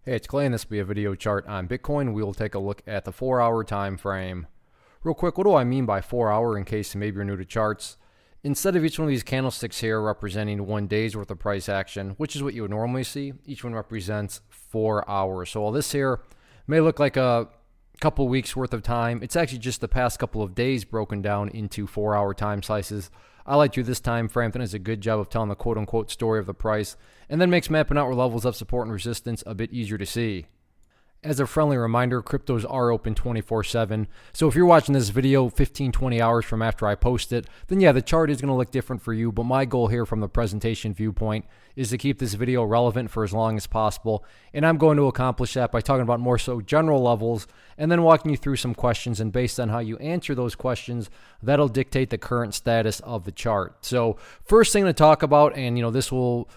Hey, it's Clay, and this will be a video chart on Bitcoin. We will take a look at the 4-hour time frame. Real quick, what do I mean by 4-hour in case maybe you're new to charts? Instead of each one of these candlesticks here representing 1 day's worth of price action, which is what you would normally see, each one represents 4 hours. So while this here may look like a couple weeks worth of time, it's actually just the past couple of days broken down into 4-hour time slices. I like to this time frame. That does a good job of telling the quote-unquote story of the price, and then makes mapping out where levels of support and resistance a bit easier to see. As a friendly reminder, cryptos are open 24/7. So if you're watching this video 15-20 hours from after I post it, then yeah, the chart is going to look different for you. But my goal here from the presentation viewpoint is to keep this video relevant for as long as possible. And I'm going to accomplish that by talking about more so general levels and then walking you through some questions. And based on how you answer those questions, that'll dictate the current status of the chart. So first thing to talk about, and this will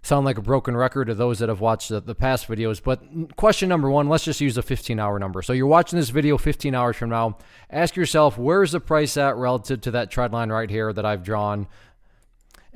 sound like a broken record to those that have watched the past videos, but question number one, let's just use a 15-hour number. So you're watching this video 15 hours from now. Ask yourself, where's the price at relative to that trend line right here that I've drawn?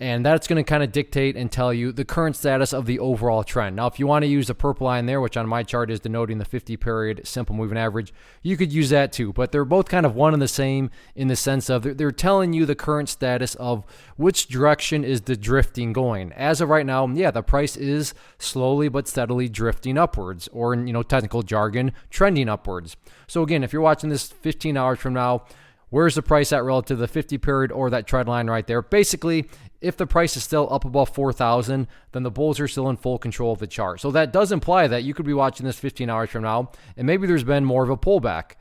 And that's going to kind of dictate and tell you the current status of the overall trend. Now, if you want to use the purple line there, which on my chart is denoting the 50-period simple moving average, you could use that too. But they're both kind of one and the same in the sense of they're telling you the current status of which direction is the drifting going. As of right now, yeah, the price is slowly but steadily drifting upwards, or in technical jargon, trending upwards. So again, if you're watching this 15 hours from now, where's the price at relative to the 50 period or that trend line right there? Basically, if the price is still up above 4,000, then the bulls are still in full control of the chart. So that does imply that you could be watching this 15 hours from now, and maybe there's been more of a pullback.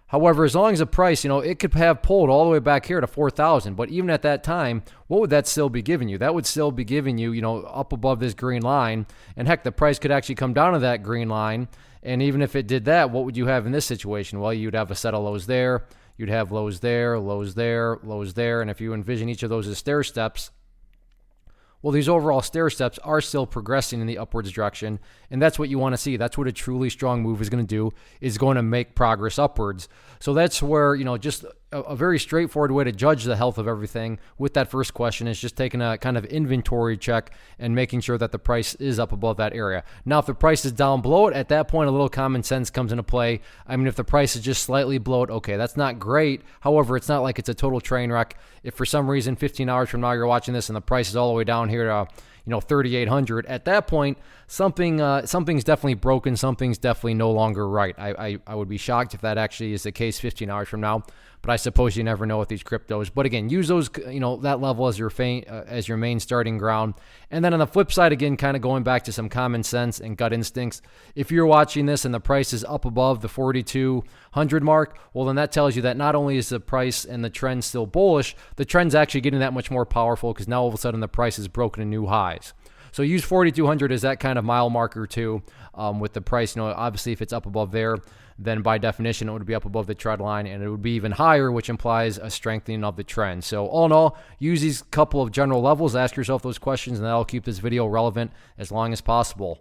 However, as long as the price, it could have pulled all the way back here to 4,000. But even at that time, what would that still be giving you? That would still be giving you, up above this green line. And heck, the price could actually come down to that green line. And even if it did that, what would you have in this situation? Well, you'd have a set of lows there. You'd have lows there, lows there, lows there. And if you envision each of those as stair steps, well, these overall stair steps are still progressing in the upwards direction, and that's what you want to see. That's what a truly strong move is going to do, is going to make progress upwards. So that's where, just a very straightforward way to judge the health of everything with that first question is just taking a kind of inventory check and making sure that the price is up above that area. Now, if the price is down below it, at that point, a little common sense comes into play. I mean, if the price is just slightly below it, okay, that's not great. However, it's not like it's a total train wreck. If for some reason 15 hours from now you're watching this and the price is all the way down here to 3,800, at that point, something's definitely broken. Something's definitely no longer right. I would be shocked if that actually is the case 15 hours from now, but I suppose you never know with these cryptos. But again, use those, that level as your main starting ground. And then on the flip side, again, kind of going back to some common sense and gut instincts. If you're watching this and the price is up above the 4,200 mark, well, then that tells you that not only is the price and the trend still bullish, the trend's actually getting that much more powerful because now all of a sudden the price is broken to new highs. So use 4,200 as that kind of mile marker too, with the price. Obviously, if it's up above there, then by definition, it would be up above the trend line, and it would be even higher, which implies a strengthening of the trend. So all in all, use these couple of general levels, ask yourself those questions, and that'll keep this video relevant as long as possible.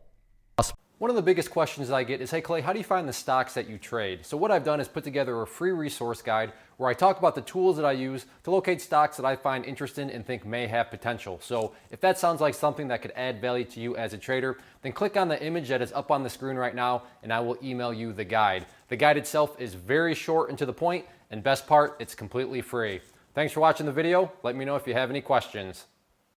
One of the biggest questions that I get is, hey Clay, how do you find the stocks that you trade? So what I've done is put together a free resource guide where I talk about the tools that I use to locate stocks that I find interesting and think may have potential. So if that sounds like something that could add value to you as a trader, then click on the image that is up on the screen right now and I will email you the guide. The guide itself is very short and to the point, and best part, it's completely free. Thanks for watching the video. Let me know if you have any questions.